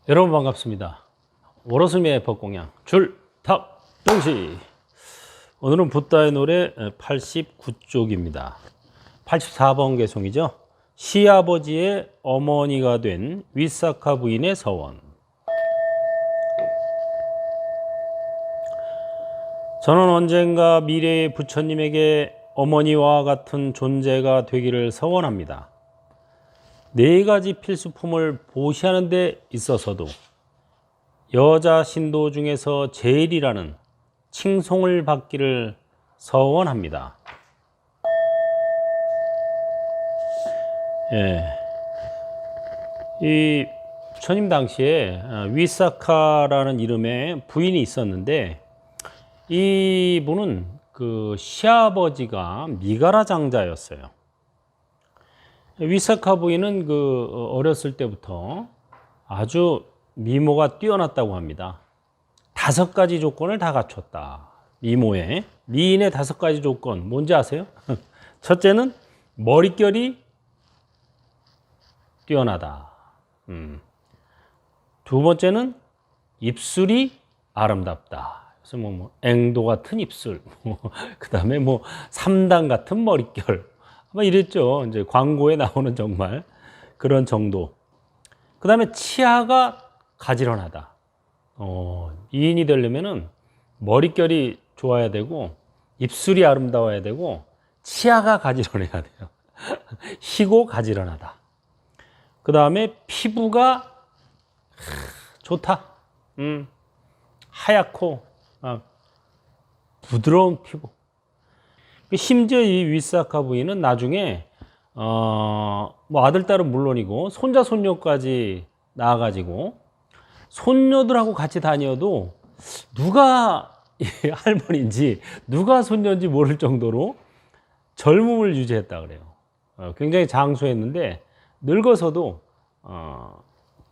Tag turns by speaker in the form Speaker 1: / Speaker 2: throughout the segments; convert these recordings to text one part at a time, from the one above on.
Speaker 1: 여러분 반갑습니다. 월호스미의 법공양 줄탑동시. 오늘은 붓다의 노래 89쪽입니다. 84번 개송이죠. 시아버지의 어머니가 된 위사카 부인의 서원. 저는 언젠가 미래의 부처님에게 어머니와 같은 존재가 되기를 서원합니다. 네 가지 필수품을 보시하는 데 있어서도 여자 신도 중에서 제일이라는 칭송을 받기를 서원합니다. 이 부처님 당시에 위사카라는 이름의 부인이 있었는데, 이분은 그 시아버지가 미가라 장자였어요. 위사카 부인은 그 어렸을 때부터 아주 미모가 뛰어났다고 합니다. 5가지 조건을 다 갖췄다. 미인의 5가지 조건 뭔지 아세요? 첫째는 머릿결이 뛰어나다. 두 번째는 입술이 아름답다. 그래서 뭐 앵도 같은 입술, 그 다음에 뭐 3단 같은 머릿결, 아마 이랬죠. 이제 광고에 나오는 정말 그런 정도. 그 다음에 치아가 가지런하다. 미인이 되려면은 머릿결이 좋아야 되고, 입술이 아름다워야 되고, 치아가 가지런해야 돼요. 희고 가지런하다. 그 다음에 피부가 좋다. 하얗고 부드러운 피부. 심지어 이 위사카 부인은 나중에 뭐 아들, 딸은 물론이고 손자, 손녀까지 낳아가지고 손녀들하고 같이 다녀도 누가 할머니인지 누가 손녀인지 모를 정도로 젊음을 유지했다 그래요. 굉장히 장수했는데 늙어서도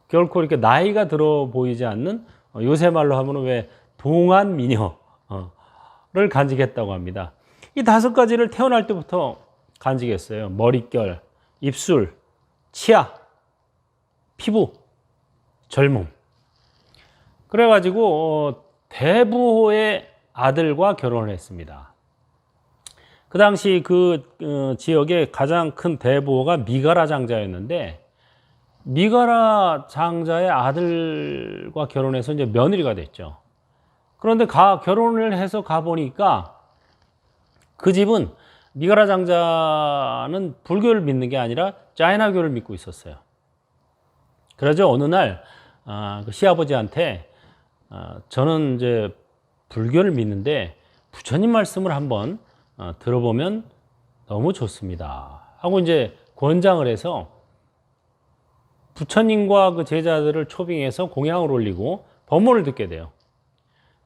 Speaker 1: 결코 이렇게 나이가 들어 보이지 않는, 요새 말로 하면 왜 동안 미녀를 간직했다고 합니다. 이 5가지를 태어날 때부터 간직했어요. 머릿결, 입술, 치아, 피부, 젊음. 그래가지고 대부호의 아들과 결혼을 했습니다. 그 당시 그 지역의 가장 큰 대부호가 미가라 장자였는데, 미가라 장자의 아들과 결혼해서 이제 며느리가 됐죠. 그런데 결혼을 해서 가보니까 그 집은 미가라 장자는 불교를 믿는 게 아니라 자이나교를 믿고 있었어요. 그래서 어느 날 그 시아버지한테 저는 이제 불교를 믿는데 부처님 말씀을 한번 들어보면 너무 좋습니다 하고 이제 권장을 해서 부처님과 그 제자들을 초빙해서 공양을 올리고 법문을 듣게 돼요.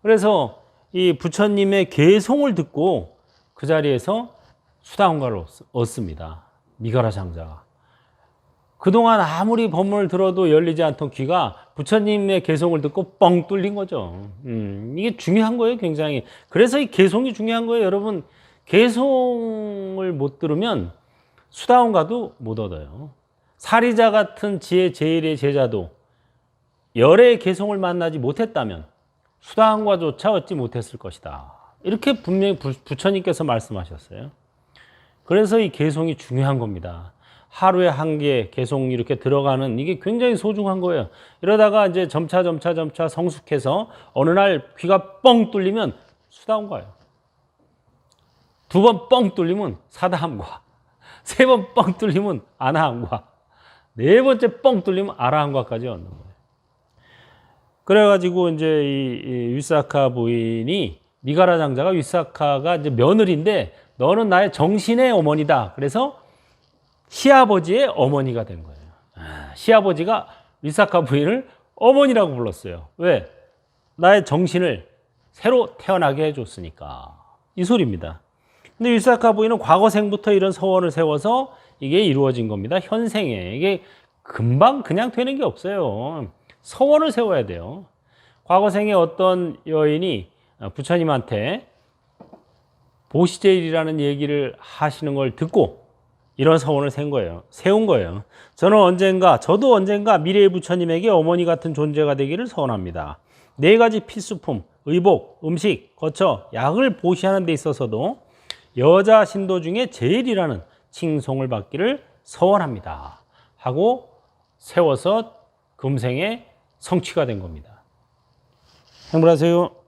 Speaker 1: 그래서 이 부처님의 개송을 듣고 그 자리에서 수다원가를 얻습니다. 미가라 장자가. 그동안 아무리 법문을 들어도 열리지 않던 귀가 부처님의 개송을 듣고 뻥 뚫린 거죠. 이게 중요한 거예요, 굉장히. 그래서 이 개송이 중요한 거예요, 여러분. 개송을 못 들으면 수다원가도 못 얻어요. 사리자 같은 지혜 제일의 제자도 열의 개송을 만나지 못했다면 수다원가조차 얻지 못했을 것이다. 이렇게 분명히 부처님께서 말씀하셨어요. 그래서 이 개송이 중요한 겁니다. 하루에 1개 개송 이렇게 들어가는 이게 굉장히 소중한 거예요. 이러다가 이제 점차 성숙해서 어느 날 귀가 뻥 뚫리면 수다원가예요. 2번 뻥 뚫리면 사다함과, 3번 뻥 뚫리면 아나함과, 4번째 뻥 뚫리면 아라함과까지 얻는 거예요. 그래가지고 이제 이 위사카 부인이, 미가라 장자가 위사카가 이제 며느리인데 너는 나의 정신의 어머니다. 그래서 시아버지의 어머니가 된 거예요. 시아버지가 위사카 부인을 어머니라고 불렀어요. 왜? 나의 정신을 새로 태어나게 해줬으니까. 이 소리입니다. 근데 위사카 부인은 과거생부터 이런 서원을 세워서 이게 이루어진 겁니다. 현생에. 이게 금방 그냥 되는 게 없어요. 서원을 세워야 돼요. 과거생에 어떤 여인이 부처님한테 보시제일이라는 얘기를 하시는 걸 듣고 이런 서원을 세운 거예요. 저도 언젠가 미래의 부처님에게 어머니 같은 존재가 되기를 서원합니다. 네 가지 필수품, 의복, 음식, 거처, 약을 보시하는 데 있어서도 여자 신도 중에 제일이라는 칭송을 받기를 서원합니다. 하고 세워서 금생에 성취가 된 겁니다. 행복하세요.